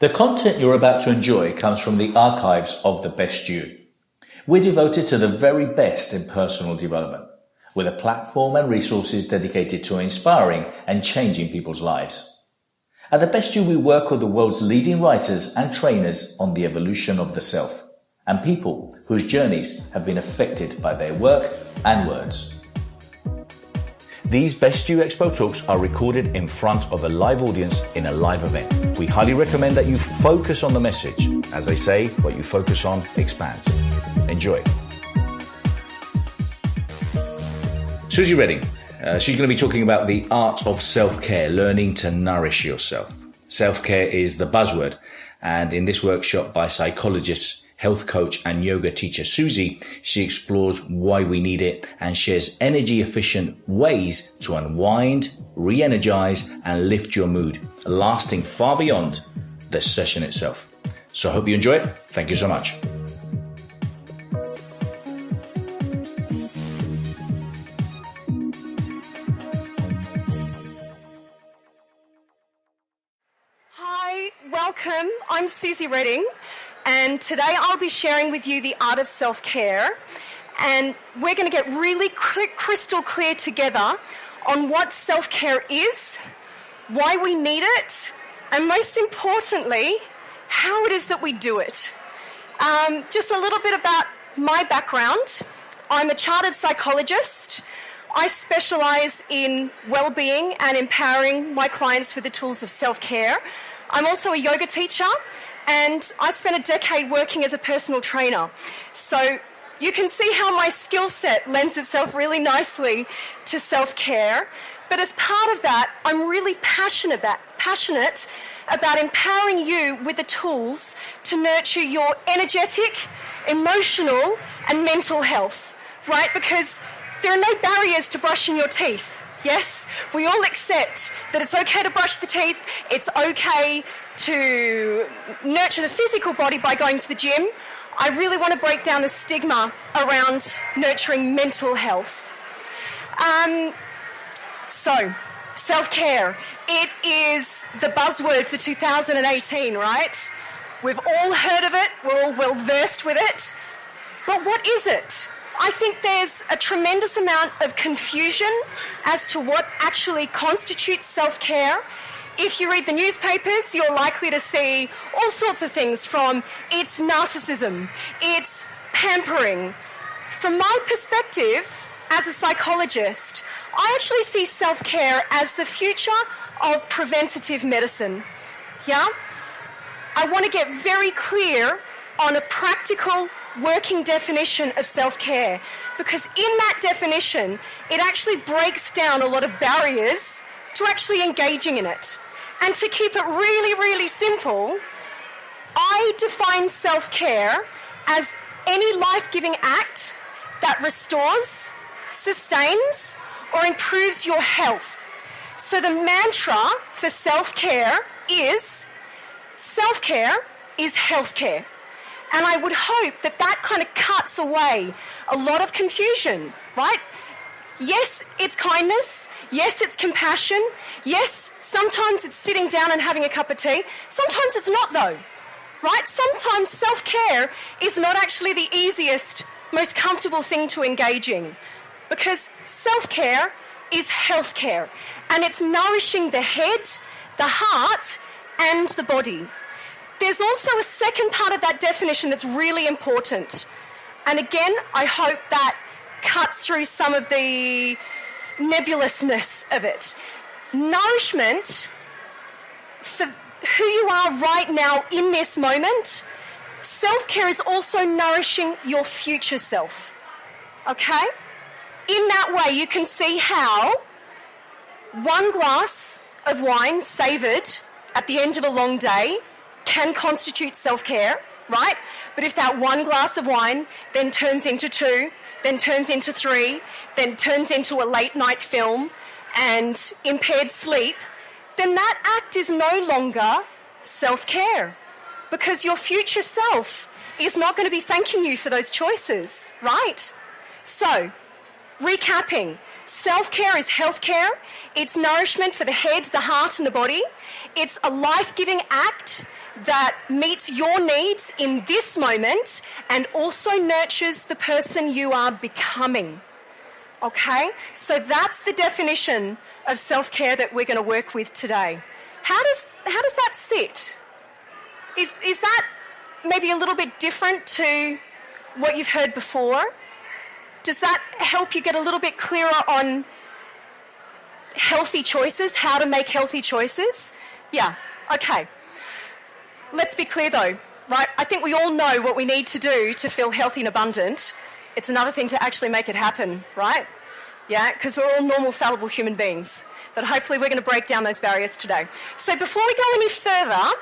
The content you're about to enjoy comes from the archives of The Best You. We're devoted to the very best in personal development, with a platform and resources dedicated to inspiring and changing people's lives. At The Best You, we work with the world's leading writers and trainers on the evolution of the self, and people whose journeys have been affected by their work and words. These Best You EXPO talks are recorded in front of a live audience in a live event. We highly recommend that you focus on the message. As they say, what you focus on expands. Enjoy. Suzy Reading. She's going to be talking about the art of self-care, learning to nourish yourself. Self-care is the buzzword, and in this workshop by psychologists, health coach and yoga teacher Suzy, she explores why we need it and shares energy-efficient ways to unwind, re-energize and lift your mood, lasting far beyond the session itself. So I hope you enjoy it. Thank you so much. Hi, welcome. I'm Suzy Reading. And today I'll be sharing with you the art of self-care, and we're going to get really crystal clear together on what self-care is, why we need it, and most importantly, how it is that we do it. Just a little bit about my background. I'm a chartered psychologist. I specialise in well-being and empowering my clients with the tools of self-care. I'm also a yoga teacher, and I spent a decade working as a personal trainer. So you can see how my skill set lends itself really nicely to self-care. But as part of that, I'm really passionate about empowering you with the tools to nurture your energetic, emotional, and mental health, right? Because there are no barriers to brushing your teeth. Yes, we all accept that it's okay to brush the teeth, it's okay to nurture the physical body by going to the gym. I really want to break down the stigma around nurturing mental health. So, self-care, it is the buzzword for 2018, right? We've all heard of it, we're all well versed with it, but what is it? I think there's a tremendous amount of confusion as to what actually constitutes self-care. If you read the newspapers, you're likely to see all sorts of things from it's narcissism, it's pampering. From my perspective, as a psychologist, I actually see self-care as the future of preventative medicine. Yeah? I want to get very clear on a practical working definition of self-care, because in that definition, it actually breaks down a lot of barriers to actually engaging in it. And to keep it really, really simple, I define self-care as any life-giving act that restores, sustains, or improves your health. So the mantra for self-care is healthcare. And I would hope that that kind of cuts away a lot of confusion, right? Yes, it's kindness. Yes, it's compassion. Yes, sometimes it's sitting down and having a cup of tea. Sometimes it's not, though, right? Sometimes self-care is not actually the easiest, most comfortable thing to engage in, because self-care is healthcare, and it's nourishing the head, the heart, and the body. There's also a second part of that definition that's really important. And again, I hope that cuts through some of the nebulousness of it. Nourishment for who you are right now in this moment. Self-care is also nourishing your future self. Okay? In that way, you can see how one glass of wine savoured at the end of a long day can constitute self-care, right? But if that one glass of wine then turns into two, then turns into three, then turns into a late night film and impaired sleep, then that act is no longer self-care, because your future self is not going to be thanking you for those choices, right? So, recapping, Self-care is healthcare. It's nourishment for the head, the heart, and the body. It's a life-giving act that meets your needs in this moment and also nurtures the person you are becoming. Okay? So that's the definition of self-care that we're going to work with today. How does that sit? Is that maybe a little bit different to what you've heard before? Does that help you get a little bit clearer on healthy choices, how to make healthy choices? Yeah, okay. Let's be clear though, right? I think we all know what we need to do to feel healthy and abundant. It's another thing to actually make it happen, right? Yeah, because we're all normal, fallible human beings. But hopefully we're going to break down those barriers today. So before we go any further,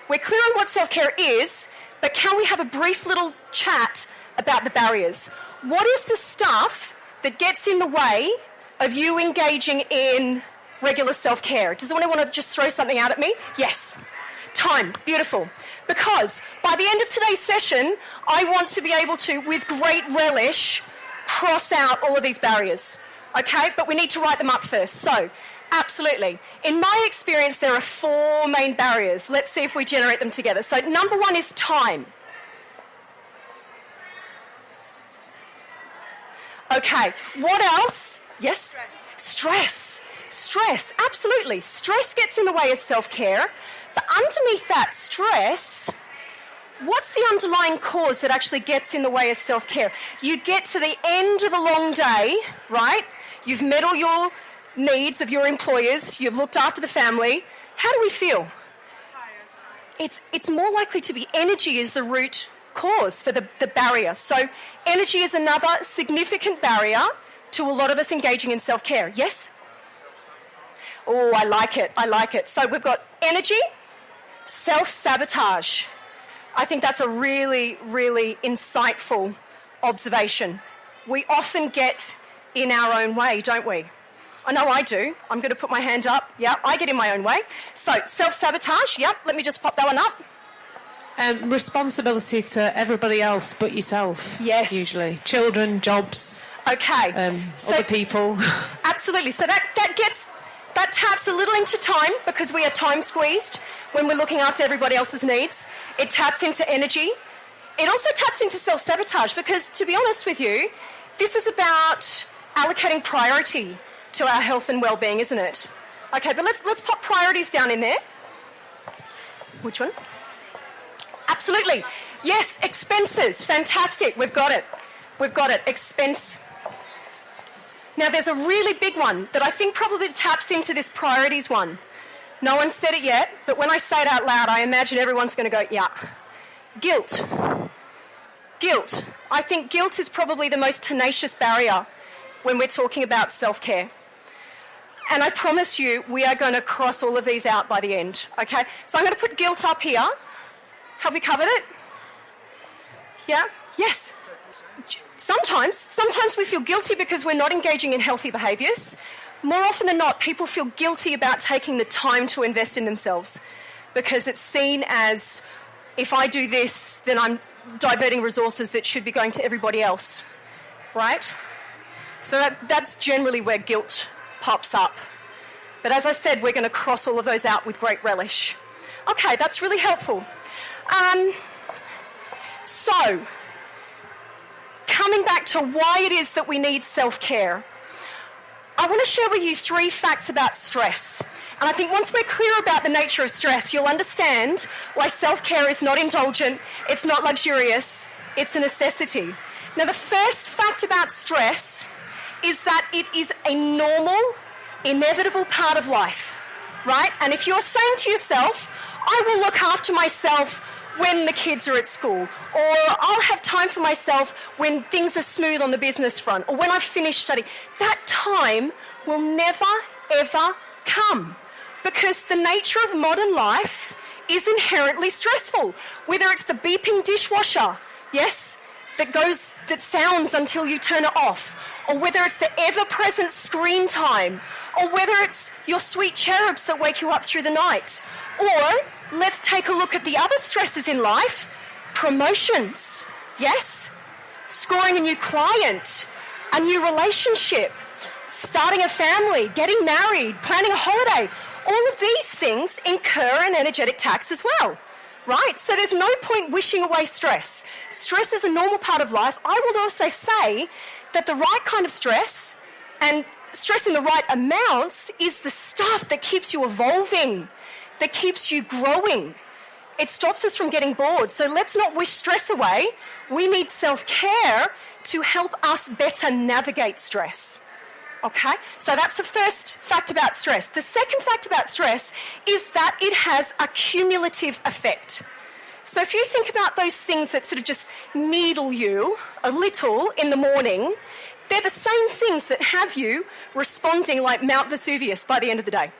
we're clear on what self-care is, but can we have a brief little chat about the barriers? What is the stuff that gets in the way of you engaging in regular self-care? Does anyone want to just throw something out at me? Yes. Time. Beautiful. Because by the end of today's session, I want to be able to, with great relish, cross out all of these barriers. Okay? But we need to write them up first. So, absolutely. In my experience, there are 4 main barriers. Let's see if we generate them together. So, number 1 is time. Okay, what else? Yes? Stress, absolutely. Stress gets in the way of self-care, but underneath that stress, what's the underlying cause that actually gets in the way of self-care? You get to the end of a long day, right? You've met all your needs of your employers, you've looked after the family. How do we feel? Tired. It's more likely to be energy is the root cause for the barrier. So energy is another significant barrier to a lot of us engaging in self-care. Yes? Oh, I like it. So we've got energy, self-sabotage. I think that's a really, really insightful observation. We often get in our own way, don't we? I know I do. I'm going to put my hand up. Yeah, I get in my own way. So self-sabotage, yep, let me just pop that one up. Responsibility to everybody else but yourself. Yes. Usually. Children, jobs. Okay. Other people. Absolutely. So that taps a little into time because we are time squeezed when we're looking after everybody else's needs. It taps into energy. It also taps into self-sabotage because, to be honest with you, this is about allocating priority to our health and well-being, isn't it? Okay, but let's pop priorities down in there. Which one? Absolutely. Yes, expenses. Fantastic. We've got it. Expense. Now, there's a really big one that I think probably taps into this priorities one. No one said it yet, but when I say it out loud, I imagine everyone's going to go, yeah. Guilt. I think guilt is probably the most tenacious barrier when we're talking about self-care. And I promise you, we are going to cross all of these out by the end, okay? So I'm going to put guilt up here. Have we covered it? Yeah? Yes. Sometimes we feel guilty because we're not engaging in healthy behaviours. More often than not, people feel guilty about taking the time to invest in themselves because it's seen as, if I do this, then I'm diverting resources that should be going to everybody else, right? So that's generally where guilt pops up. But as I said, we're going to cross all of those out with great relish. Okay, that's really helpful. So, coming back to why it is that we need self-care, I want to share with you 3 facts about stress. And I think once we're clear about the nature of stress, you'll understand why self-care is not indulgent, it's not luxurious, it's a necessity. Now, the first fact about stress is that it is a normal, inevitable part of life, right? And if you're saying to yourself, I will look after myself when the kids are at school, or I'll have time for myself when things are smooth on the business front, or when I've finished studying, that time will never, ever come because the nature of modern life is inherently stressful. Whether it's the beeping dishwasher, yes, that sounds until you turn it off, or whether it's the ever-present screen time, or whether it's your sweet cherubs that wake you up through the night, or let's take a look at the other stresses in life. Promotions, yes? Scoring a new client, a new relationship, starting a family, getting married, planning a holiday. All of these things incur an energetic tax as well, right? So there's no point wishing away stress. Stress is a normal part of life. I will also say that the right kind of stress and stress in the right amounts is the stuff that keeps you evolving, that keeps you growing. It stops us from getting bored. So let's not wish stress away. We need self-care to help us better navigate stress. Okay? So that's the first fact about stress. The second fact about stress is that it has a cumulative effect. So if you think about those things that sort of just needle you a little in the morning, they're the same things that have you responding like Mount Vesuvius by the end of the day.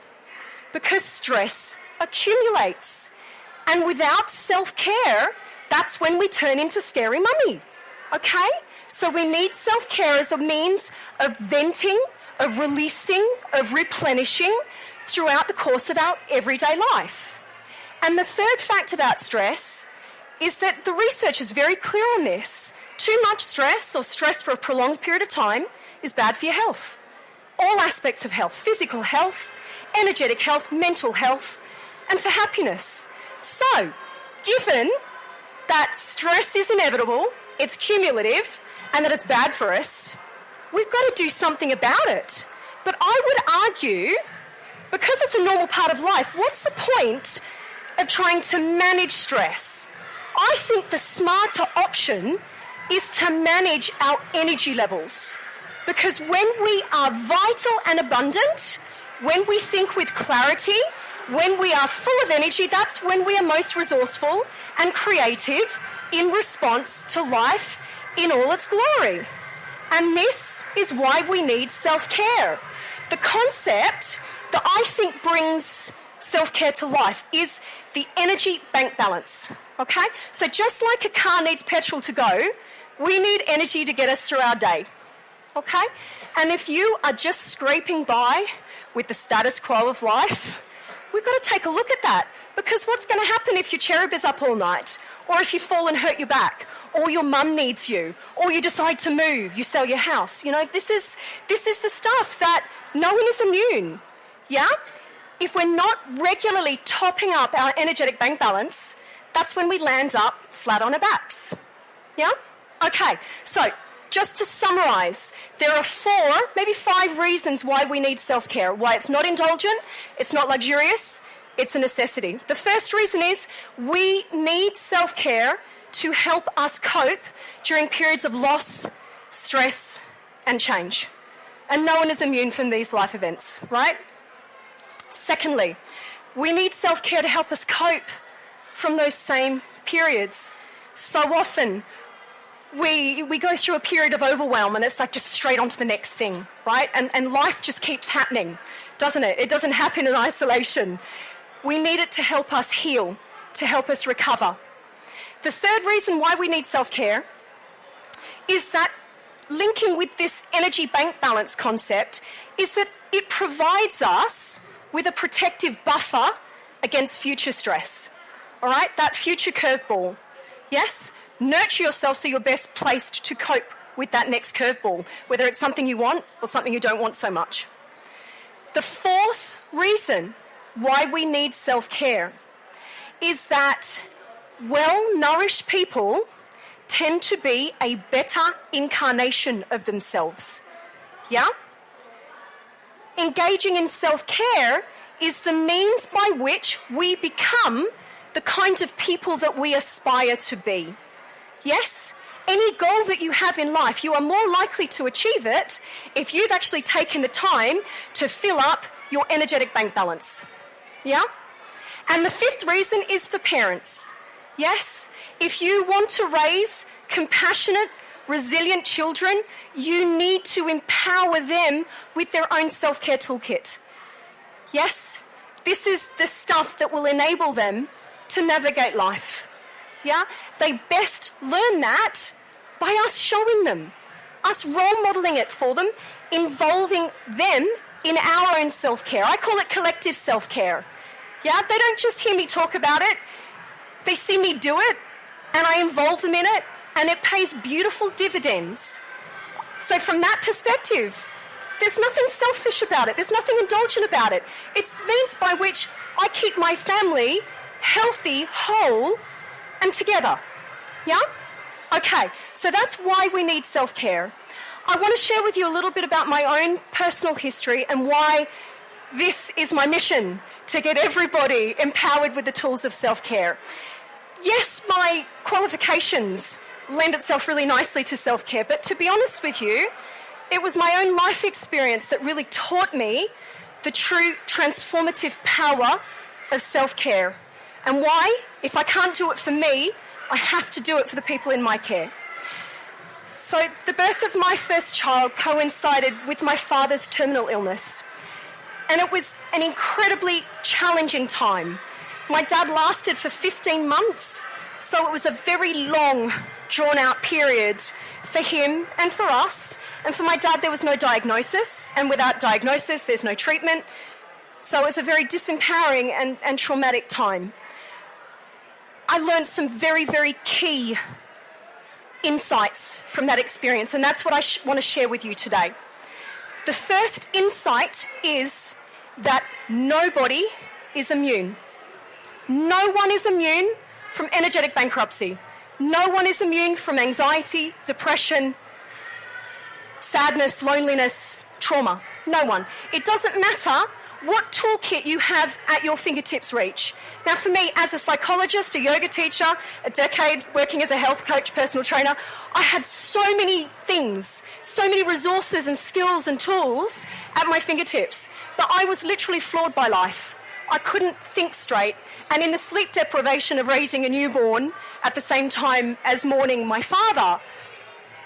Because stress accumulates. And without self-care, that's when we turn into scary mummy. Okay? So we need self-care as a means of venting, of releasing, of replenishing throughout the course of our everyday life. And the third fact about stress is that the research is very clear on this. Too much stress or stress for a prolonged period of time is bad for your health. All aspects of health, physical health, energetic health, mental health, and for happiness. So, given that stress is inevitable, it's cumulative, and that it's bad for us, we've got to do something about it. But I would argue, because it's a normal part of life, what's the point of trying to manage stress? I think the smarter option is to manage our energy levels. Because when we are vital and abundant, when we think with clarity, when we are full of energy, that's when we are most resourceful and creative in response to life in all its glory. And this is why we need self-care. The concept that I think brings self-care to life is the energy bank balance, okay? So just like a car needs petrol to go, we need energy to get us through our day, okay? And if you are just scraping by with the status quo of life, we've got to take a look at that, because what's going to happen if your cherub is up all night, or if you fall and hurt your back, or your mum needs you, or you decide to move, you sell your house? You know, this is the stuff that no one is immune, yeah? If we're not regularly topping up our energetic bank balance, that's when we land up flat on our backs, yeah? Okay, so just to summarise, there are 4, maybe 5 reasons why we need self-care, why it's not indulgent, it's not luxurious, it's a necessity. The first reason is we need self-care to help us cope during periods of loss, stress, and change. And no one is immune from these life events, right? Secondly, we need self-care to help us cope from those same periods. So often, we go through a period of overwhelm and it's like just straight on to the next thing, right? And life just keeps happening, doesn't it? It doesn't happen in isolation. We need it to help us heal, to help us recover. The third reason why we need self-care is that linking with this energy bank balance concept is that it provides us with a protective buffer against future stress, all right? That future curveball, yes? Nurture yourself so you're best placed to cope with that next curveball, whether it's something you want or something you don't want so much. The fourth reason why we need self-care is that well-nourished people tend to be a better incarnation of themselves, yeah? Engaging in self-care is the means by which we become the kind of people that we aspire to be. Yes, any goal that you have in life, you are more likely to achieve it if you've actually taken the time to fill up your energetic bank balance. Yeah? And the fifth reason is for parents. Yes, if you want to raise compassionate, resilient children, you need to empower them with their own self-care toolkit. Yes, this is the stuff that will enable them to navigate life. Yeah, they best learn that by us showing them, us role modelling it for them, involving them in our own self-care. I call it collective self-care. Yeah, they don't just hear me talk about it, they see me do it, and I involve them in it, and it pays beautiful dividends. So from that perspective, There's nothing selfish about it. There's nothing indulgent about it. It's the means by which I keep my family healthy, whole, and together. Yeah? Okay, so that's why we need self-care. I want to share with you a little bit about my own personal history and why this is my mission, to get everybody empowered with the tools of self-care. Yes, my qualifications lend itself really nicely to self-care, but to be honest with you, it was my own life experience that really taught me the true transformative power of self-care. And why? If I can't do it for me, I have to do it for the people in my care. So the birth of my first child coincided with my father's terminal illness. And it was an incredibly challenging time. My dad lasted for 15 months, so it was a very long, drawn-out period for him and for us. And for my dad, there was no diagnosis, and without diagnosis, there's no treatment. So it was a very disempowering and traumatic time. I learned some very, very key insights from that experience, and that's what I want to share with you today. The first insight is that nobody is immune. No one is immune from energetic bankruptcy. No one is immune from anxiety, depression, sadness, loneliness, trauma. No one. It doesn't matter what toolkit you have at your fingertips reach. Now, for me, as a psychologist, a yoga teacher, a decade working as a health coach, personal trainer, I had so many things, so many resources and skills and tools at my fingertips. But I was literally floored by life. I couldn't think straight. And in the sleep deprivation of raising a newborn at the same time as mourning my father,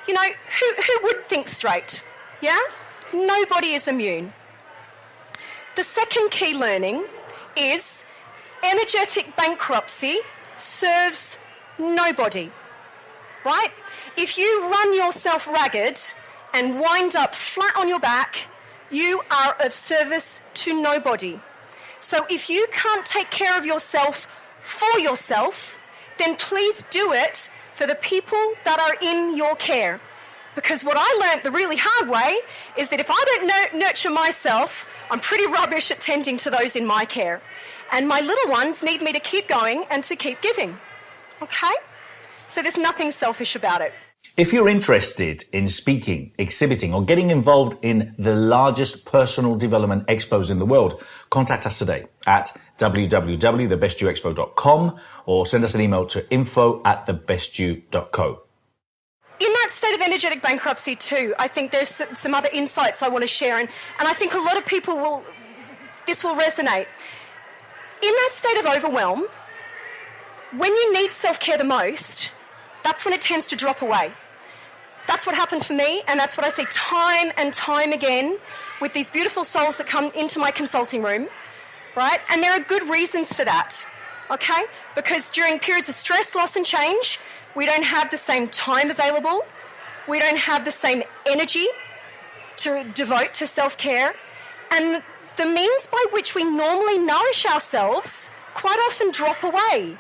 you know, who would think straight? Yeah? Nobody is immune. The second key learning is energetic bankruptcy serves nobody, right? If you run yourself ragged and wind up flat on your back, you are of service to nobody. So if you can't take care of yourself for yourself, then please do it for the people that are in your care. Because what I learned the really hard way is that if I don't nurture myself, I'm pretty rubbish at tending to those in my care. And my little ones need me to keep going and to keep giving. Okay? So there's nothing selfish about it. If you're interested in speaking, exhibiting, or getting involved in the largest personal development expos in the world, contact us today at www.thebestyouexpo.com or send us an email to info@thebestyou.co. In that state of energetic bankruptcy too, I think there's some other insights I want to share, and I think a lot of people this will resonate. In that state of overwhelm, when you need self-care the most, that's when it tends to drop away. That's what happened for me, and that's what I see time and time again with these beautiful souls that come into my consulting room, right? And there are good reasons for that, okay? Because during periods of stress, loss and change, we don't have the same time available. We don't have the same energy to devote to self-care. And the means by which we normally nourish ourselves quite often drop away.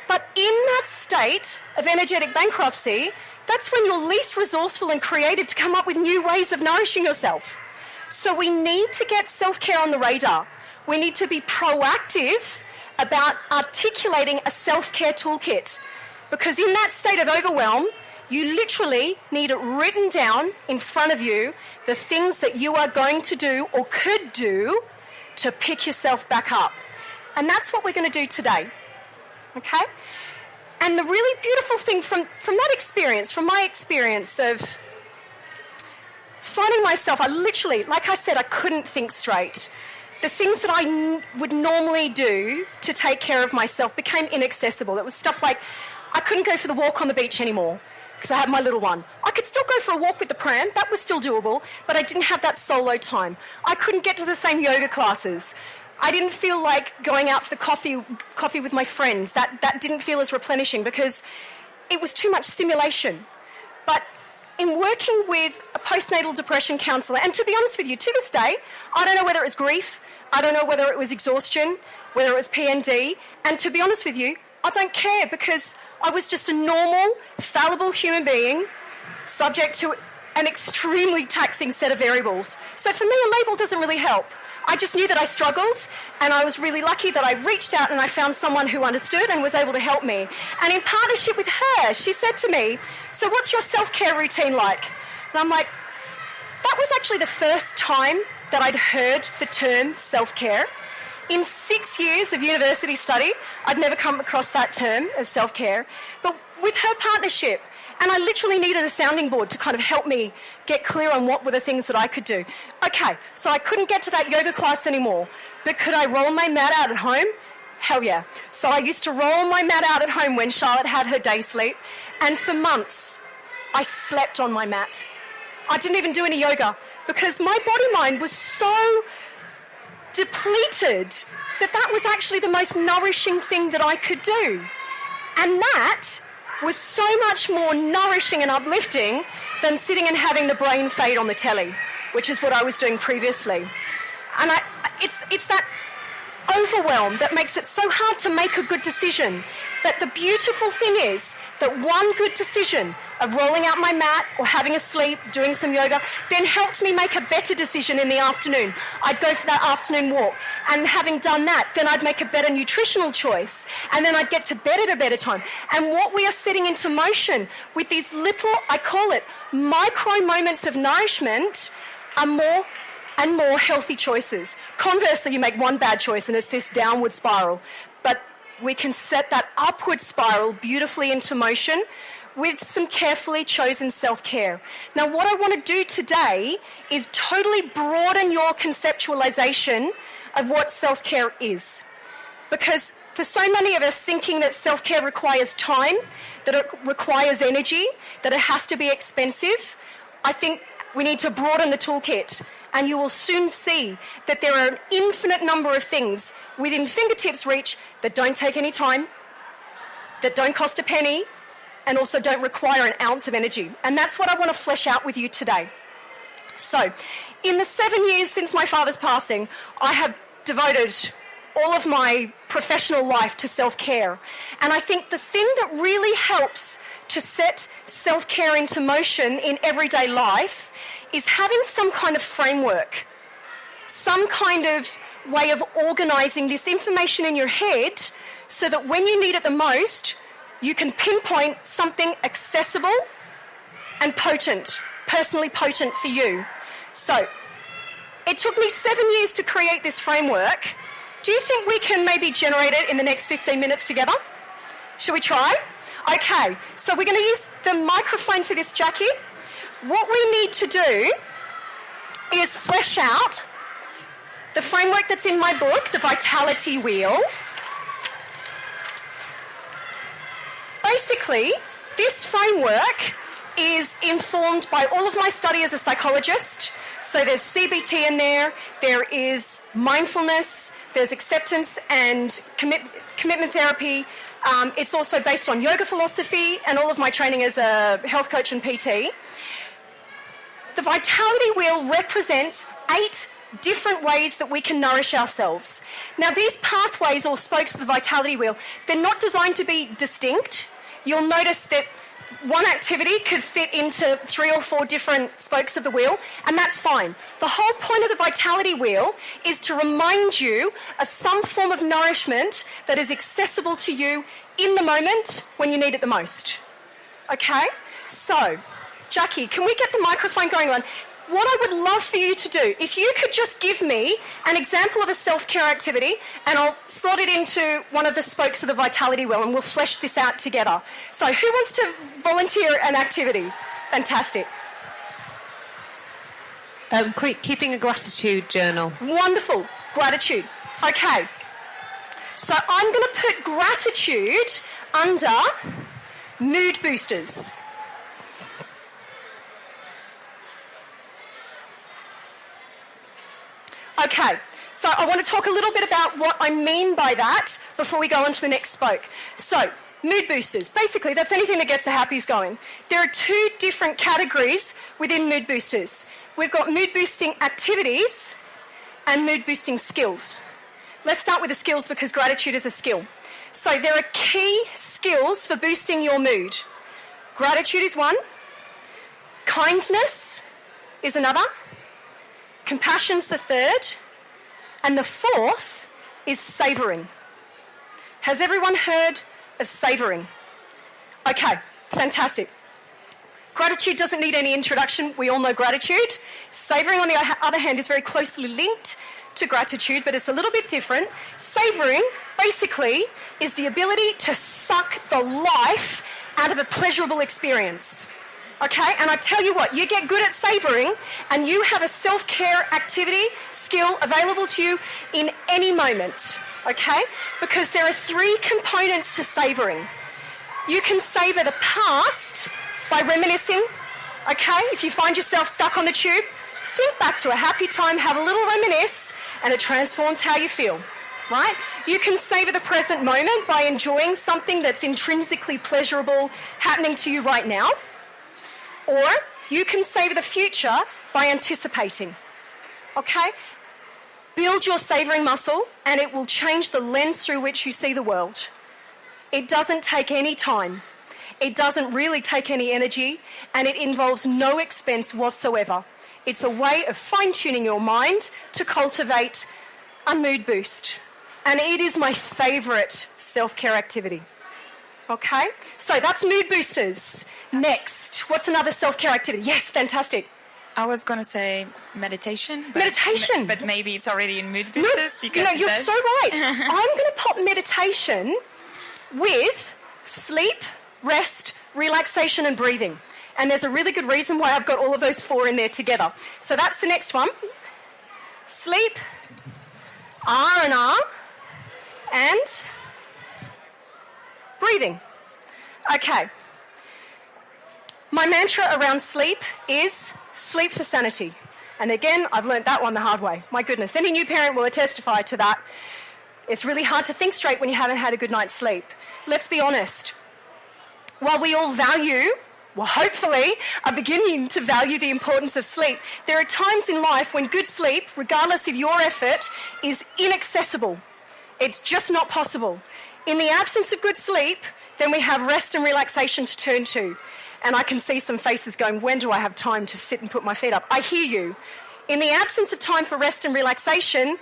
But in that state of energetic bankruptcy, that's when you're least resourceful and creative to come up with new ways of nourishing yourself. So we need to get self-care on the radar. We need to be proactive about articulating a self-care toolkit. Because in that state of overwhelm, you literally need it written down in front of you, the things that you are going to do or could do to pick yourself back up. And that's what we're going to do today. Okay? And the really beautiful thing from that experience, from my experience of finding myself, I literally, like I said, I couldn't think straight. The things that I would normally do to take care of myself became inaccessible. It was stuff like I couldn't go for the walk on the beach anymore because I had my little one. I could still go for a walk with the pram. That was still doable, but I didn't have that solo time. I couldn't get to the same yoga classes. I didn't feel like going out for the coffee with my friends. That didn't feel as replenishing because it was too much stimulation. But in working with a postnatal depression counsellor, and to be honest with you, to this day, I don't know whether it was grief, I don't know whether it was exhaustion, whether it was PND, and to be honest with you, I don't care because I was just a normal, fallible human being subject to an extremely taxing set of variables. So for me, a label doesn't really help. I just knew that I struggled, and I was really lucky that I reached out and I found someone who understood and was able to help me. And in partnership with her, she said to me, so what's your self-care routine like? And I'm like, that was actually the first time that I'd heard the term self-care. In 6 years of university study, I'd never come across that term of self-care. But with her partnership, and I literally needed a sounding board to kind of help me get clear on what were the things that I could do. Okay, so I couldn't get to that yoga class anymore, but could I roll my mat out at home? Hell yeah. So I used to roll my mat out at home when Charlotte had her day sleep, and for months, I slept on my mat. I didn't even do any yoga because my body-mind was so depleted that was actually the most nourishing thing that I could do. And that was so much more nourishing and uplifting than sitting and having the brain fade on the telly, which is what I was doing previously. And it's that overwhelm that makes it so hard to make a good decision. But the beautiful thing is that one good decision of rolling out my mat or having a sleep, doing some yoga, then helped me make a better decision in the afternoon. I'd go for that afternoon walk, and having done that, then I'd make a better nutritional choice, and then I'd get to bed at a better time. And what we are setting into motion with these little, I call it, micro moments of nourishment are more and more healthy choices. Conversely, you make one bad choice and it's this downward spiral. But we can set that upward spiral beautifully into motion with some carefully chosen self-care. Now, what I want to do today is totally broaden your conceptualization of what self-care is. Because for so many of us, thinking that self-care requires time, that it requires energy, that it has to be expensive, I think we need to broaden the toolkit. And you will soon see that there are an infinite number of things within fingertips reach that don't take any time, that don't cost a penny, and also don't require an ounce of energy. And that's what I want to flesh out with you today. So, in the 7 years since my father's passing, I have devoted all of my professional life to self-care. And I think the thing that really helps to set self-care into motion in everyday life is having some kind of framework, some kind of way of organising this information in your head so that when you need it the most, you can pinpoint something accessible and potent, personally potent for you. So, it took me 7 years to create this framework. Do you think we can maybe generate it in the next 15 minutes together? Shall we try? Okay, so we're going to use the microphone for this, Jackie. What we need to do is flesh out the framework that's in my book, the Vitality Wheel. Basically, this framework is informed by all of my study as a psychologist. So there's CBT in there, there is mindfulness, there's acceptance and commitment therapy. It's also based on yoga philosophy and all of my training as a health coach and PT. The Vitality Wheel represents 8 different ways that we can nourish ourselves. Now, these pathways or spokes of the Vitality Wheel, they're not designed to be distinct. You'll notice that one activity could fit into 3 or 4 different spokes of the wheel, and that's fine. The whole point of the Vitality Wheel is to remind you of some form of nourishment that is accessible to you in the moment when you need it the most. Okay? So, Jackie, can we get the microphone going on? What I would love for you to do, if you could just give me an example of a self-care activity, and I'll slot it into one of the spokes of the Vitality Wheel, and we'll flesh this out together. So who wants to volunteer an activity? Fantastic. Keeping a gratitude journal. Wonderful. Gratitude. Okay. So I'm going to put gratitude under mood boosters. Okay, so I want to talk a little bit about what I mean by that before we go on to the next spoke. So, mood boosters. Basically, that's anything that gets the happies going. There are 2 different categories within mood boosters. We've got mood boosting activities and mood boosting skills. Let's start with the skills because gratitude is a skill. So there are key skills for boosting your mood. Gratitude is one. Kindness is another. Compassion's the third. And the fourth is savouring. Has everyone heard of savouring? Okay, fantastic. Gratitude doesn't need any introduction. We all know gratitude. Savouring, on the other hand, is very closely linked to gratitude, but it's a little bit different. Savouring, basically, is the ability to suck the life out of a pleasurable experience. Okay, and I tell you what, you get good at savouring and you have a self-care activity, skill available to you in any moment, okay? Because there are three components to savouring. You can savour the past by reminiscing, okay? If you find yourself stuck on the tube, think back to a happy time, have a little reminisce, and it transforms how you feel, right? You can savour the present moment by enjoying something that's intrinsically pleasurable happening to you right now. Or you can savour the future by anticipating, okay? Build your savouring muscle and it will change the lens through which you see the world. It doesn't take any time. It doesn't really take any energy and it involves no expense whatsoever. It's a way of fine-tuning your mind to cultivate a mood boost. And it is my favourite self-care activity. Okay? So that's mood boosters. Next, what's another self-care activity? Yes, fantastic. I was going to say meditation. Meditation. But maybe it's already in mood boosters. No, you're so right. I'm going to pop meditation with sleep, rest, relaxation and breathing. And there's a really good reason why I've got all of those four in there together. So that's the next one. Sleep, R&R, and breathing. Okay. My mantra around sleep is sleep for sanity. And again, I've learned that one the hard way. My goodness, any new parent will testify to that. It's really hard to think straight when you haven't had a good night's sleep. Let's be honest. While we all value, well, hopefully, are beginning to value the importance of sleep, there are times in life when good sleep, regardless of your effort, is inaccessible. It's just not possible. In the absence of good sleep, then we have rest and relaxation to turn to. And I can see some faces going, when do I have time to sit and put my feet up? I hear you. In the absence of time for rest and relaxation,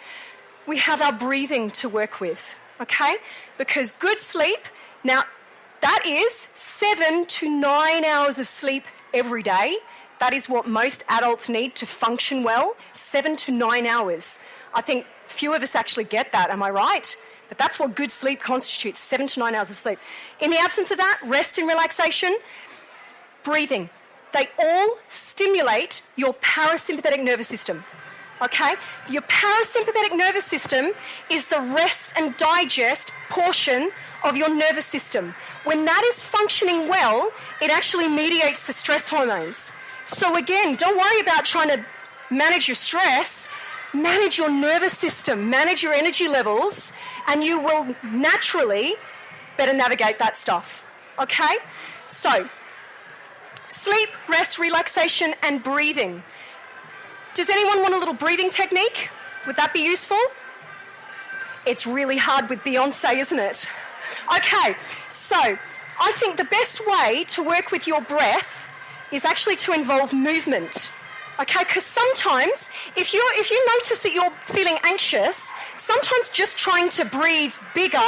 we have our breathing to work with, okay? Because good sleep, now that is 7 to 9 hours of sleep every day. That is what most adults need to function well, 7 to 9 hours. I think few of us actually get that, am I right? But that's what good sleep constitutes, 7 to 9 hours of sleep. In the absence of that, rest and relaxation, breathing. They all stimulate your parasympathetic nervous system, okay? Your parasympathetic nervous system is the rest and digest portion of your nervous system. When that is functioning well, it actually mediates the stress hormones. So again, don't worry about trying to manage your stress. Manage your nervous system, manage your energy levels, and you will naturally better navigate that stuff, okay? So, sleep, rest, relaxation, and breathing. Does anyone want a little breathing technique? Would that be useful? It's really hard with Beyonce, isn't it? Okay, so I think the best way to work with your breath is actually to involve movement. Okay, because sometimes if you notice that you're feeling anxious, sometimes just trying to breathe bigger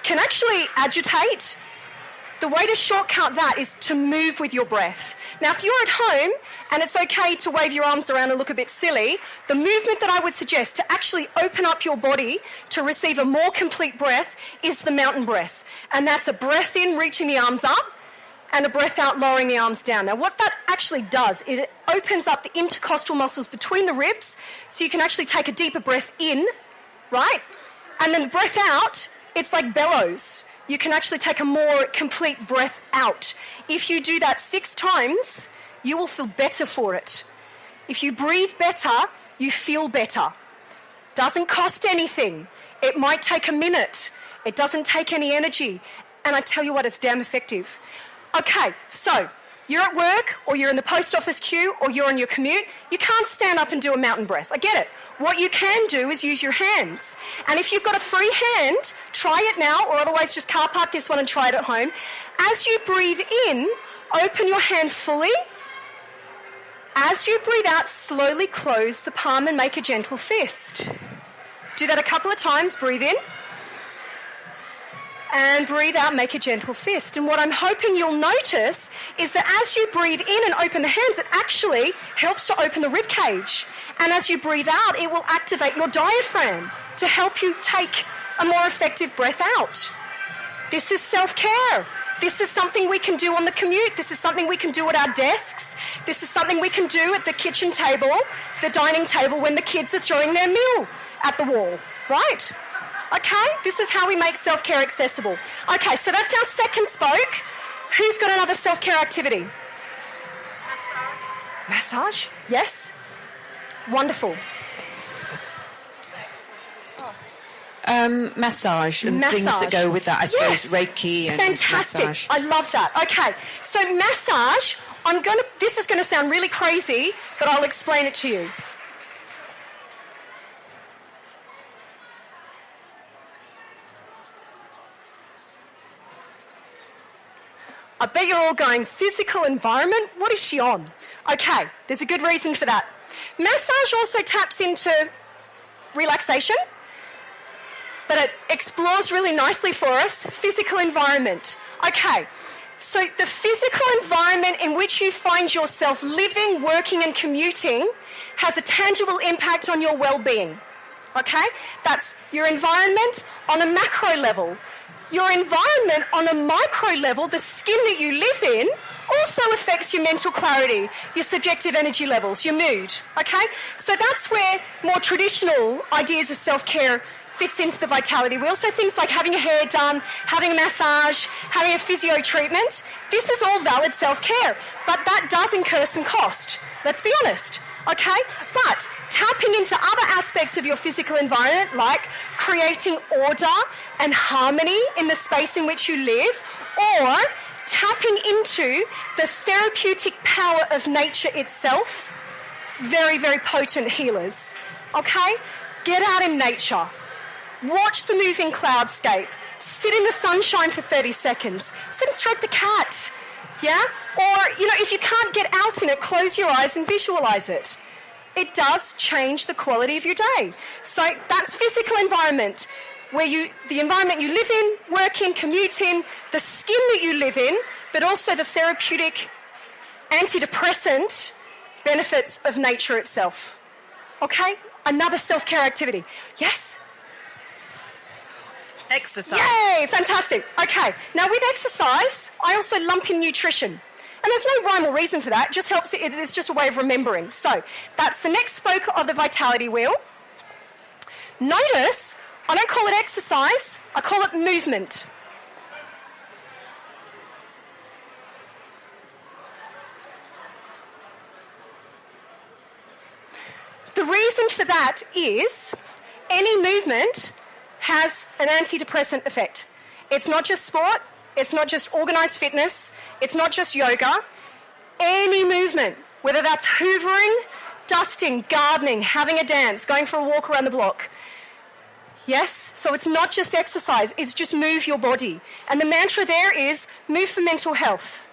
can actually agitate. The way to shortcut that is to move with your breath. Now, if you're at home and it's okay to wave your arms around and look a bit silly, the movement that I would suggest to actually open up your body to receive a more complete breath is the mountain breath. And that's a breath in, reaching the arms up, and a breath out, lowering the arms down. Now, what that actually does, it opens up the intercostal muscles between the ribs so you can actually take a deeper breath in, right? And then the breath out, it's like bellows. You can actually take a more complete breath out. If you do that 6 times, you will feel better for it. If you breathe better, you feel better. Doesn't cost anything. It might take a minute. It doesn't take any energy. And I tell you what, it's damn effective. Okay, so you're at work or you're in the post office queue or you're on your commute. You can't stand up and do a mountain breath. I get it. What you can do is use your hands. And if you've got a free hand, try it now, or otherwise just car park this one and try it at home. As you breathe in, open your hand fully As you breathe out, slowly close the palm and make a gentle fist. Do that a couple of times. Breathe in. And breathe out, make a gentle fist. And what I'm hoping you'll notice is that as you breathe in and open the hands, it actually helps to open the rib cage. And as you breathe out, it will activate your diaphragm to help you take a more effective breath out. This is self-care. This is something we can do on the commute. This is something we can do at our desks. This is something we can do at the kitchen table, the dining table when the kids are throwing their meal at the wall, right? Okay, this is how we make self-care accessible. Okay, so that's our second spoke. Who's got another self-care activity? Massage. Yes? Wonderful. Massage and things that go with that. I suppose Reiki and fantastic. Massage. I love that. Okay, so massage, this is going to sound really crazy, but I'll explain it to you. I bet you're all going, physical environment? What is she on? Okay, there's a good reason for that. Massage also taps into relaxation, but it explores really nicely for us physical environment. Okay, so the physical environment in which you find yourself living, working and commuting has a tangible impact on your well-being. Okay, that's your environment on a macro level. Your environment on a micro level, the skin that you live in, also affects your mental clarity, your subjective energy levels, your mood, okay? So that's where more traditional ideas of self-care fits into the vitality wheel. So things like having your hair done, having a massage, having a physio treatment, this is all valid self-care, but that does incur some cost, let's be honest. Okay, but tapping into other aspects of your physical environment, like creating order and harmony in the space in which you live, or tapping into the therapeutic power of nature itself, very, very potent healers. Okay, get out in nature, watch the moving cloudscape, sit in the sunshine for 30 seconds, sit and stroke the cat. Yeah? Or, if you can't get out in it, close your eyes and visualize it. It does change the quality of your day. So that's physical environment, the environment you live in, work in, commute in, the skin that you live in, but also the therapeutic antidepressant benefits of nature itself. Okay? Another self-care activity. Yes? Exercise. Yay, fantastic. Okay, now with exercise, I also lump in nutrition. And there's no rhyme or reason for that, it just helps, it's just a way of remembering. So, that's the next spoke of the vitality wheel. Notice, I don't call it exercise, I call it movement. The reason for that is any movement has an antidepressant effect. It's not just sport, it's not just organised fitness, it's not just yoga. Any movement, whether that's hoovering, dusting, gardening, having a dance, going for a walk around the block. Yes, so it's not just exercise, it's just move your body. And the mantra there is move for mental health.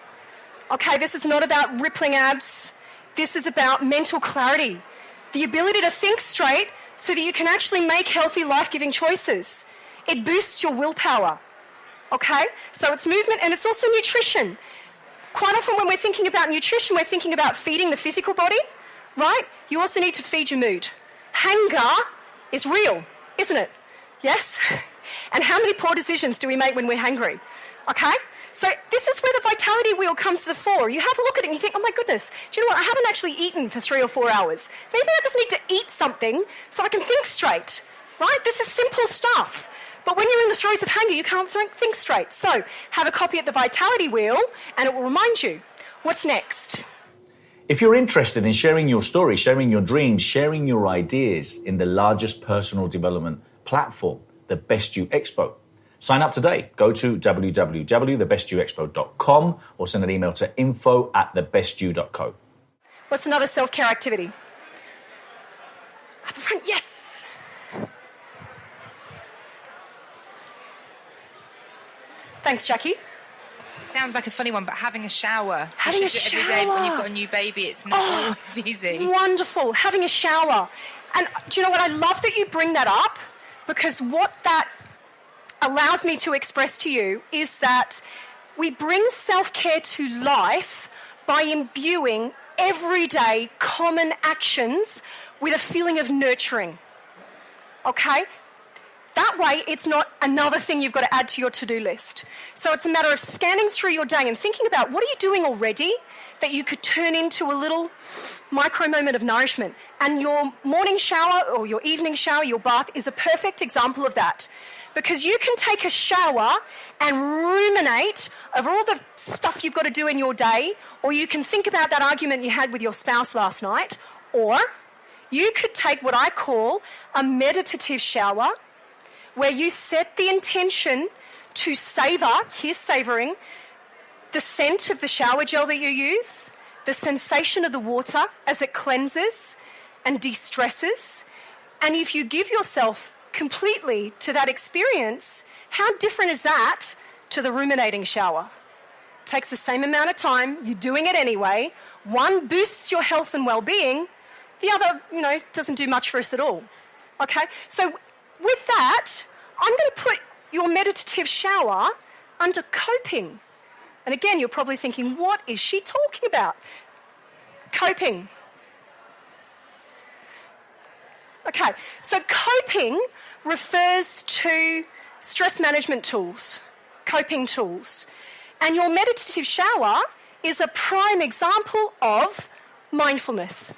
Okay, this is not about rippling abs, this is about mental clarity. The ability to think straight so that you can actually make healthy, life-giving choices. It boosts your willpower, okay? So it's movement and it's also nutrition. Quite often when we're thinking about nutrition, we're thinking about feeding the physical body, right? You also need to feed your mood. Hunger is real, isn't it? Yes? And how many poor decisions do we make when we're hungry? Okay? So this is where the vitality wheel comes to the fore. You have a look at it and you think, oh my goodness, do you know what? I haven't actually eaten for 3 or 4 hours. Maybe I just need to eat something so I can think straight, right? This is simple stuff. But when you're in the throes of hunger, you can't think straight. So have a copy at the vitality wheel and it will remind you. What's next? If you're interested in sharing your story, sharing your dreams, sharing your ideas in the largest personal development platform, the Best You EXPO, sign up today. Go to www.thebestyouexpo.com or send an email to info@thebestyou.co. What's another self-care activity? At the front, yes. Thanks, Jackie. Sounds like a funny one, but having a shower. Having you a should do it every day, but when shower. you've got a new baby, it's not always easy. Wonderful. Having a shower. And do you know what? I love that you bring that up, because what that allows me to express to you is that we bring self-care to life by imbuing everyday common actions with a feeling of nurturing. Okay? That way, it's not another thing you've got to add to your to-do list. So it's a matter of scanning through your day and thinking about what are you doing already that you could turn into a little micro moment of nourishment. And your morning shower or your evening shower, your bath, is a perfect example of that. Because you can take a shower and ruminate over all the stuff you've got to do in your day, or you can think about that argument you had with your spouse last night, or you could take what I call a meditative shower, where you set the intention to savour, here's savouring, the scent of the shower gel that you use, the sensation of the water as it cleanses and de-stresses. And if you give yourself completely to that experience, how different is that to the ruminating shower? It takes the same amount of time, you're doing it anyway. One boosts your health and well-being, the other, doesn't do much for us at all. Okay? So with that, I'm going to put your meditative shower under coping. And again, you're probably thinking, what is she talking about? Coping. Okay, so coping refers to stress management tools, coping tools. And your meditative shower is a prime example of mindfulness.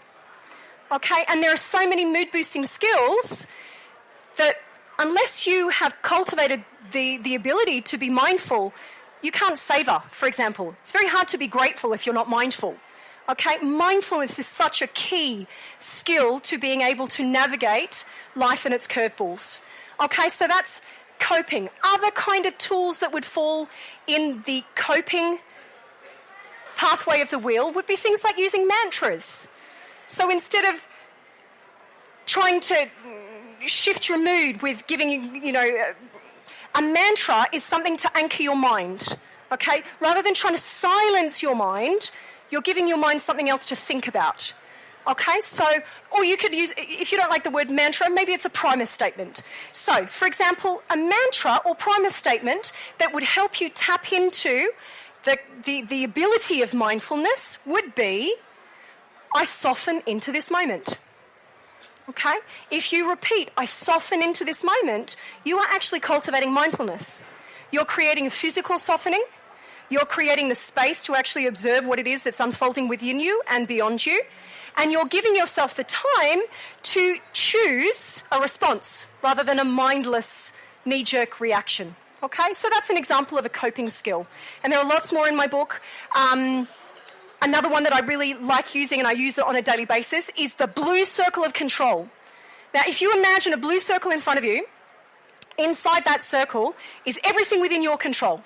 Okay, and there are so many mood-boosting skills that unless you have cultivated the ability to be mindful, you can't savour, for example. It's very hard to be grateful if you're not mindful. Okay, mindfulness is such a key skill to being able to navigate life and its curveballs. Okay, so that's coping. Other kind of tools that would fall in the coping pathway of the wheel would be things like using mantras. So instead of trying to shift your mood with giving a mantra is something to anchor your mind, okay? Rather than trying to silence your mind, you're giving your mind something else to think about, okay? So, or you could use, if you don't like the word mantra, maybe it's a primer statement. So, for example, a mantra or primer statement that would help you tap into the ability of mindfulness would be, I soften into this moment. Okay? If you repeat, I soften into this moment, you are actually cultivating mindfulness. You're creating a physical softening. You're creating the space to actually observe what it is that's unfolding within you and beyond you. And you're giving yourself the time to choose a response rather than a mindless knee-jerk reaction. Okay? So that's an example of a coping skill. And there are lots more in my book. Another one that I really like using, and I use it on a daily basis, is the blue circle of control. Now, if you imagine a blue circle in front of you, inside that circle is everything within your control.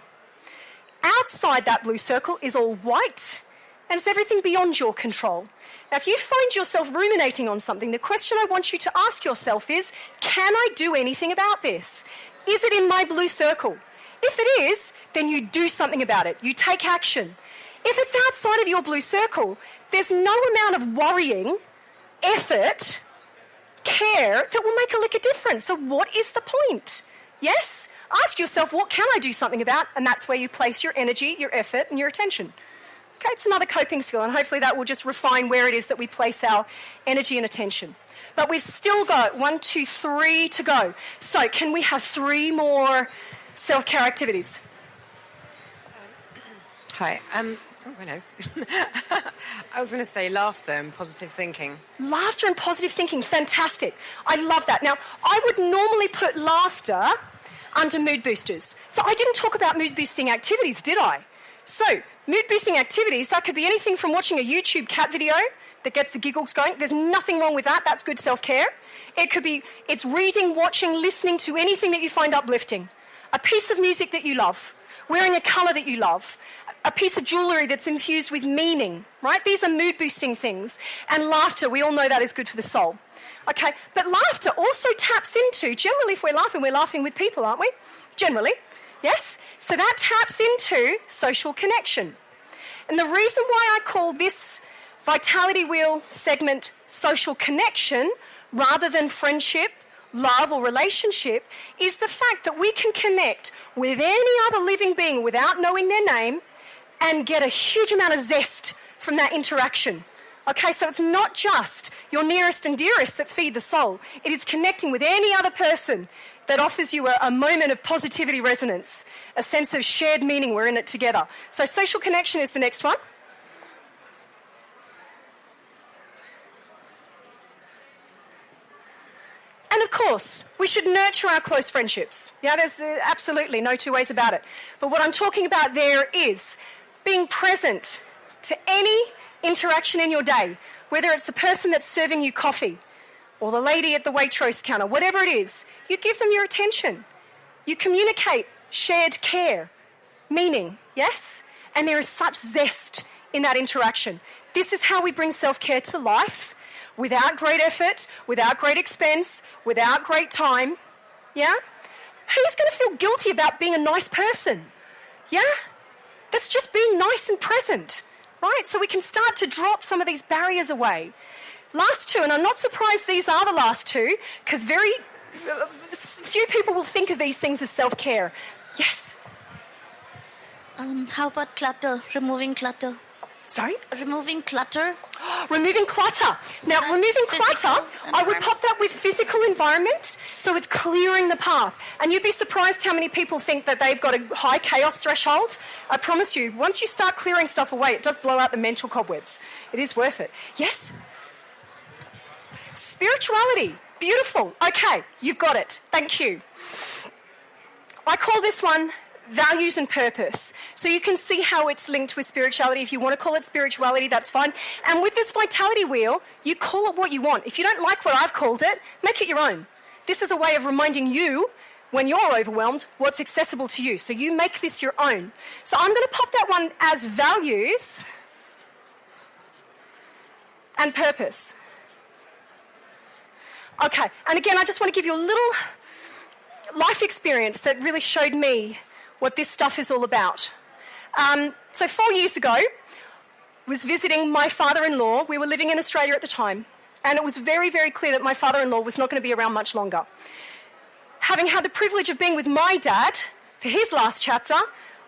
Outside that blue circle is all white, and it's everything beyond your control. Now, if you find yourself ruminating on something, the question I want you to ask yourself is, can I do anything about this? Is it in my blue circle? If it is, then you do something about it. You take action. If it's outside of your blue circle, there's no amount of worrying, effort, care that will make a lick of difference. So what is the point? Yes? Ask yourself, what can I do something about? And that's where you place your energy, your effort, and your attention. Okay, it's another coping skill, and hopefully that will just refine where it is that we place our energy and attention. But we've still got 1, 2, 3 to go. So can we have 3 more self-care activities? Hi. I know. I was going to say laughter and positive thinking. Laughter and positive thinking, fantastic. I love that. Now, I would normally put laughter under mood boosters. So I didn't talk about mood boosting activities, did I? So, mood boosting activities, that could be anything from watching a YouTube cat video that gets the giggles going. There's nothing wrong with that. That's good self-care. It could be, it's reading, watching, listening to anything that you find uplifting. A piece of music that you love. Wearing a colour that you love. A piece of jewellery that's infused with meaning, right? These are mood-boosting things. And laughter, we all know that is good for the soul. Okay, but laughter also taps into, generally if we're laughing with people, aren't we? Generally. Yes? So that taps into social connection. And the reason why I call this Vitality Wheel segment social connection rather than friendship, love or relationship is the fact that we can connect with any other living being without knowing their name and get a huge amount of zest from that interaction. Okay, so it's not just your nearest and dearest that feed the soul. It is connecting with any other person that offers you a moment of positivity resonance, a sense of shared meaning. We're in it together. So social connection is the next one. And of course, we should nurture our close friendships. Yeah, there's absolutely no two ways about it. But what I'm talking about there is being present to any interaction in your day, whether it's the person that's serving you coffee or the lady at the Waitrose counter, whatever it is, you give them your attention. You communicate shared care, meaning, yes? And there is such zest in that interaction. This is how we bring self-care to life without great effort, without great expense, without great time. Yeah? Who's going to feel guilty about being a nice person? Yeah? That's just being nice and present, right? So we can start to drop some of these barriers away. Last two, and I'm not surprised these are the last two, because very few people will think of these things as self-care. Yes? How about clutter, removing clutter? Sorry? Removing clutter. Removing clutter. Now, removing clutter, I would pop that with physical environment, so it's clearing the path. And you'd be surprised how many people think that they've got a high chaos threshold. I promise you, once you start clearing stuff away, it does blow out the mental cobwebs. It is worth it. Yes? Spirituality. Beautiful. Okay, you've got it. Thank you. I call this one values and purpose. So you can see how it's linked with spirituality. If you want to call it spirituality, that's fine. And with this vitality wheel, you call it what you want. If you don't like what I've called it, make it your own. This is a way of reminding you, when you're overwhelmed, what's accessible to you. So you make this your own. So I'm going to pop that one as values and purpose. Okay, and again, I just want to give you a little life experience that really showed me what this stuff is all about. So 4 years ago, I was visiting my father-in-law. We were living in Australia at the time, and it was very, very clear that my father-in-law was not going to be around much longer. Having had the privilege of being with my dad for his last chapter,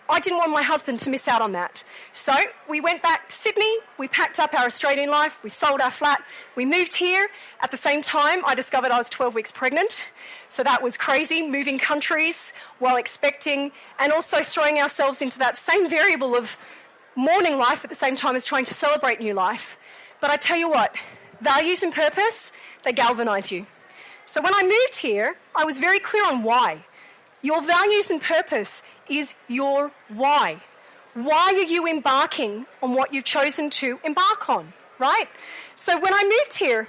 I didn't want my husband to miss out on that. So we went back to Sydney, we packed up our Australian life, we sold our flat, we moved here. At the same time, I discovered I was 12 weeks pregnant. So that was crazy, moving countries while expecting, and also throwing ourselves into that same variable of mourning life at the same time as trying to celebrate new life. But I tell you what, values and purpose, they galvanise you. So when I moved here, I was very clear on why. Your values and purpose is your why. Why are you embarking on what you've chosen to embark on, right? So when I moved here,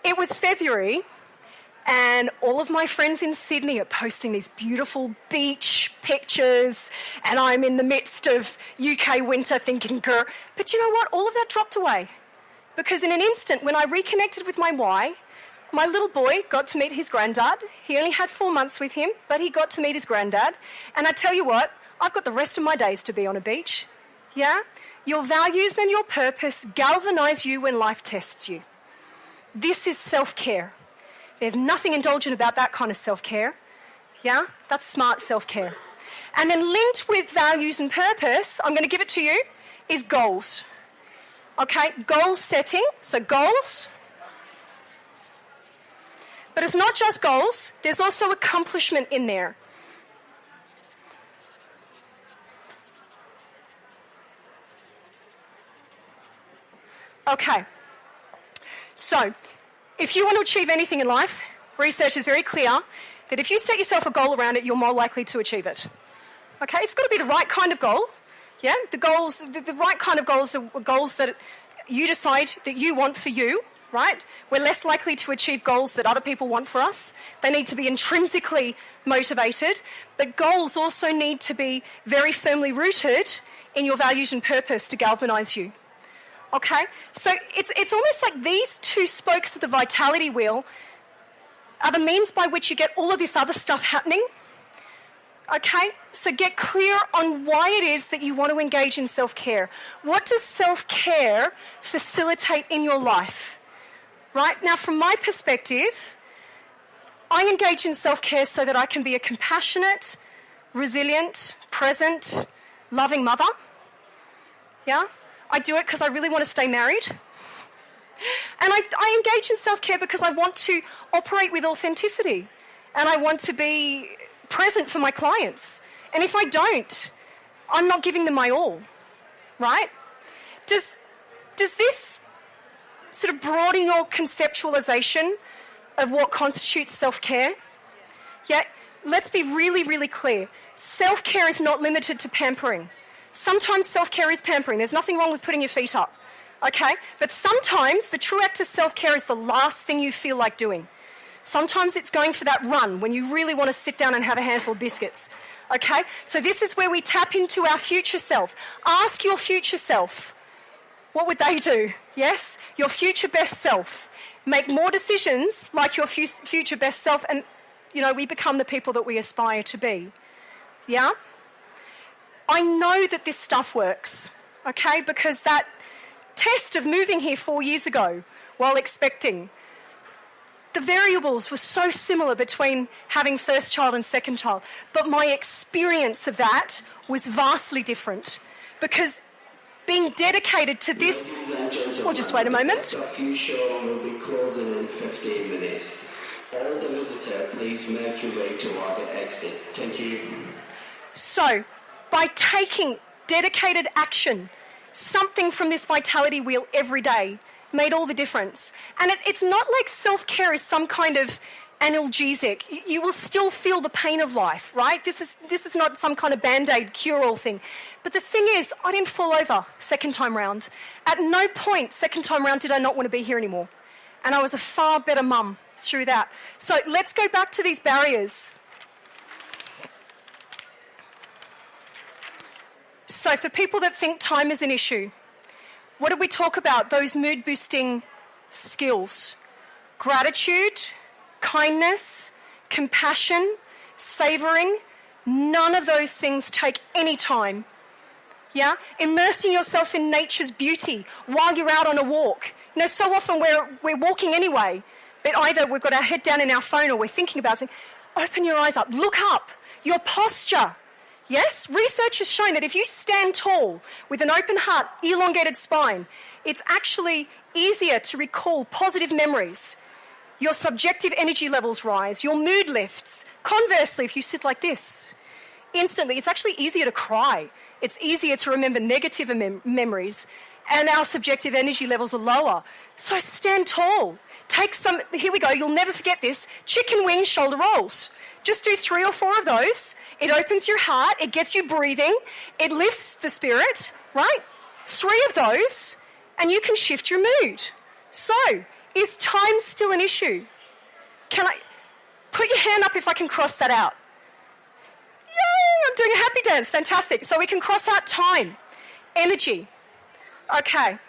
it was February, and all of my friends in Sydney are posting these beautiful beach pictures, and I'm in the midst of UK winter thinking, grr. But you know what? All of that dropped away. Because in an instant, when I reconnected with my why, my little boy got to meet his granddad. He only had 4 months with him, but he got to meet his granddad. And I tell you what, I've got the rest of my days to be on a beach. Yeah? Your values and your purpose galvanise you when life tests you. This is self-care. There's nothing indulgent about that kind of self-care. Yeah? That's smart self-care. And then linked with values and purpose, I'm going to give it to you, is goals. Okay? Goal setting. So goals. But it's not just goals, there's also accomplishment in there. Okay, so if you want to achieve anything in life, research is very clear that if you set yourself a goal around it, you're more likely to achieve it. Okay, it's got to be the right kind of goal. Yeah, the right kind of goals are goals that you decide that you want for you. Right? We're less likely to achieve goals that other people want for us. They need to be intrinsically motivated, but goals also need to be very firmly rooted in your values and purpose to galvanise you. Okay? So it's almost like these two spokes of the vitality wheel are the means by which you get all of this other stuff happening, Okay, so get clear on why it is that you want to engage in self-care. What does self-care facilitate in your life? Right? Now, from my perspective, I engage in self-care so that I can be a compassionate, resilient, present, loving mother. Yeah? I do it because I really want to stay married. And I engage in self-care because I want to operate with authenticity. And I want to be present for my clients. And if I don't, I'm not giving them my all. Right? Does this sort of broaden your conceptualization of what constitutes self-care? Yeah? Let's be really, really clear. Self-care is not limited to pampering. Sometimes self-care is pampering. There's nothing wrong with putting your feet up. Okay? But sometimes the true act of self-care is the last thing you feel like doing. Sometimes it's going for that run when you really want to sit down and have a handful of biscuits. Okay? So this is where we tap into our future self. Ask your future self, what would they do? Yes? Your future best self. Make more decisions like your future best self, and, you know, we become the people that we aspire to be. Yeah? I know that this stuff works, okay? Because that test of moving here 4 years ago while expecting, the variables were so similar between having first child and second child, but my experience of that was vastly different because being dedicated to this... Well, just wait a moment. The few show will be closing in 15 minutes. All the visitor, please make your way toward the exit. Thank you. So, by taking dedicated action, something from this vitality wheel every day made all the difference. And it's not like self-care is some kind of analgesic. You will still feel the pain of life, right? This is not some kind of Band-Aid cure-all thing. But the thing is, I didn't fall over second time round. At no point second time round did I not want to be here anymore. And I was a far better mum through that. So let's go back to these barriers. So for people that think time is an issue, what did we talk about? Those mood-boosting skills. Gratitude, kindness, compassion, savouring. None of those things take any time. Yeah? Immersing yourself in nature's beauty while you're out on a walk. You know, so often we're walking anyway, but either we've got our head down in our phone or we're thinking about something. Open your eyes up. Look up. Your posture. Yes, research has shown that if you stand tall with an open heart, elongated spine, it's actually easier to recall positive memories. Your subjective energy levels rise, your mood lifts. Conversely, if you sit like this, instantly, it's actually easier to cry. It's easier to remember negative memories, and our subjective energy levels are lower. So stand tall. Take some, here we go, you'll never forget this, chicken wing shoulder rolls. Just do 3 or 4 of those. It opens your heart. It gets you breathing. It lifts the spirit, right? 3 of those, and you can shift your mood. So, is time still an issue? Can I put your hand up if I can cross that out? Yay, I'm doing a happy dance. Fantastic. So we can cross out time. Energy. Okay.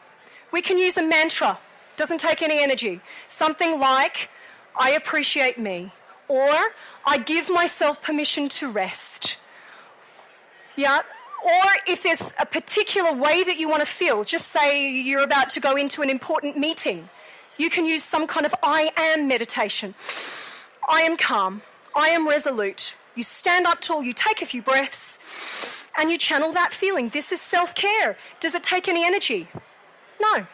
We can use a mantra. Doesn't take any energy. Something like, I appreciate me. Or, I give myself permission to rest. Yeah? Or if there's a particular way that you want to feel, just say you're about to go into an important meeting, you can use some kind of I am meditation. I am calm. I am resolute. You stand up tall, you take a few breaths, and you channel that feeling. This is self-care. Does it take any energy? No.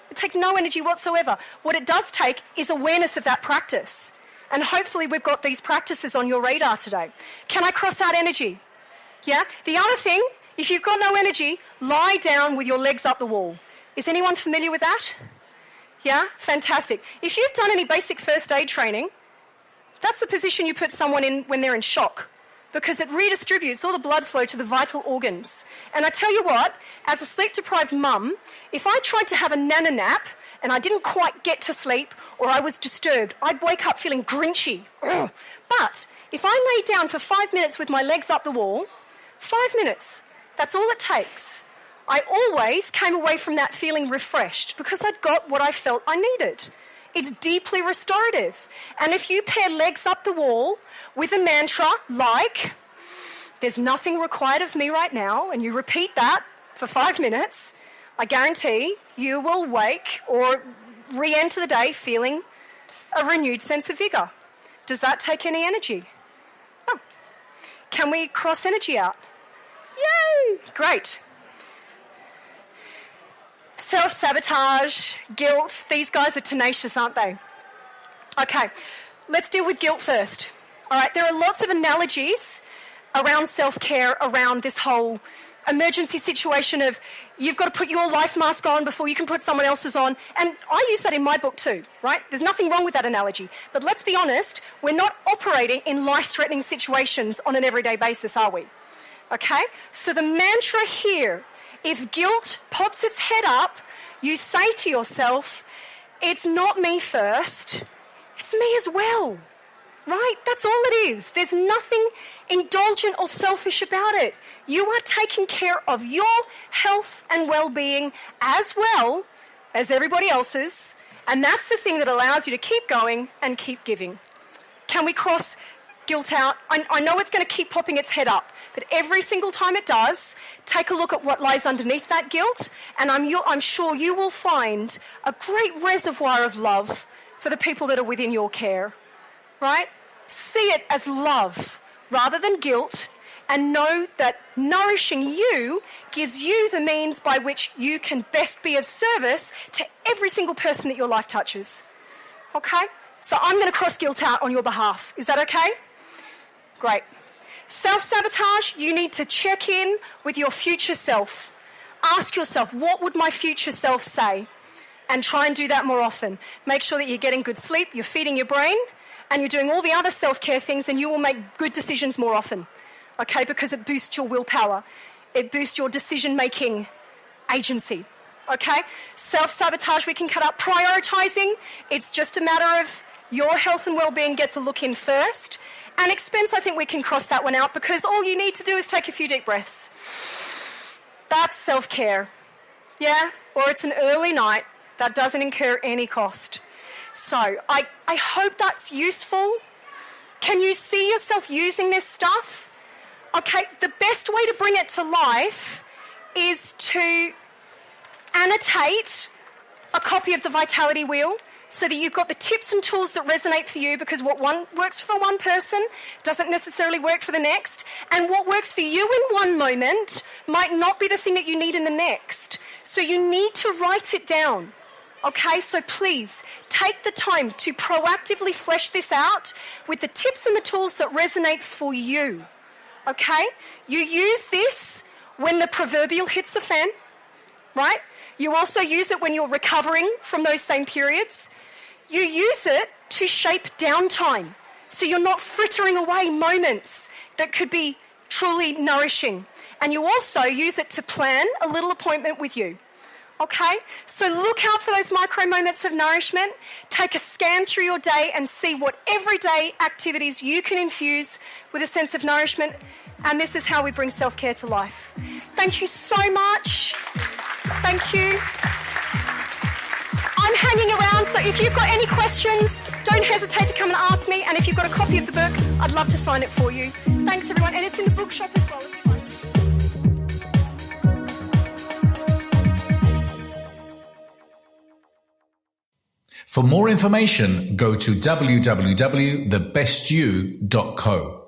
It takes no energy whatsoever. What it does take is awareness of that practice. And hopefully we've got these practices on your radar today. Can I cross out energy? Yeah? The other thing, if you've got no energy, lie down with your legs up the wall. Is anyone familiar with that? Yeah? Fantastic. If you've done any basic first aid training, that's the position you put someone in when they're in shock, because it redistributes all the blood flow to the vital organs. And I tell you what, as a sleep-deprived mum, if I tried to have a nana nap and I didn't quite get to sleep or I was disturbed, I'd wake up feeling grinchy. Ugh. But if I lay down for 5 minutes with my legs up the wall, 5 minutes, that's all it takes. I always came away from that feeling refreshed because I'd got what I felt I needed. It's deeply restorative. And if you pair legs up the wall with a mantra like, there's nothing required of me right now, and you repeat that for 5 minutes, I guarantee you will wake or re-enter the day feeling a renewed sense of vigour. Does that take any energy? No. Can we cross energy out? Yay! Great. Self-sabotage, guilt, these guys are tenacious, aren't they? Okay, let's deal with guilt first. All right, there are lots of analogies around self-care, around this whole emergency situation of you've got to put your life mask on before you can put someone else's on. And I use that in my book too, right? There's nothing wrong with that analogy. But let's be honest, we're not operating in life-threatening situations on an everyday basis, are we? Okay? So the mantra here, if guilt pops its head up, you say to yourself, it's not me first, it's me as well. Right? That's all it is. There's nothing indulgent or selfish about it. You are taking care of your health and well-being as well as everybody else's, and that's the thing that allows you to keep going and keep giving. Can we cross guilt out? I know it's going to keep popping its head up, but every single time it does, take a look at what lies underneath that guilt, and I'm sure you will find a great reservoir of love for the people that are within your care. Right? See it as love rather than guilt, and know that nourishing you gives you the means by which you can best be of service to every single person that your life touches. Okay? So I'm going to cross guilt out on your behalf. Is that okay? Great. Self-sabotage, you need to check in with your future self. Ask yourself, what would my future self say? And try and do that more often. Make sure that you're getting good sleep, you're feeding your brain, and you're doing all the other self-care things, and you will make good decisions more often, okay, because it boosts your willpower. It boosts your decision-making agency, okay? Self-sabotage we can cut out. Prioritising, it's just a matter of your health and well-being gets a look in first. And expense, I think we can cross that one out, because all you need to do is take a few deep breaths. That's self-care, yeah? Or it's an early night that doesn't incur any cost. So I hope that's useful. Can you see yourself using this stuff? Okay, the best way to bring it to life is to annotate a copy of the Vitality Wheel so that you've got the tips and tools that resonate for you, because what works for one person doesn't necessarily work for the next, and what works for you in one moment might not be the thing that you need in the next. So you need to write it down. Okay, so please take the time to proactively flesh this out with the tips and the tools that resonate for you. Okay? You use this when the proverbial hits the fan, right? You also use it when you're recovering from those same periods. You use it to shape downtime, so you're not frittering away moments that could be truly nourishing. And you also use it to plan a little appointment with you. Okay, so look out for those micro moments of nourishment. Take a scan through your day and see what everyday activities you can infuse with a sense of nourishment. And this is how we bring self-care to life. Thank you so much. Thank you. I'm hanging around, so if you've got any questions, don't hesitate to come and ask me. And if you've got a copy of the book, I'd love to sign it for you. Thanks, everyone. And it's in the bookshop as well. For more information, go to www.thebestyou.co.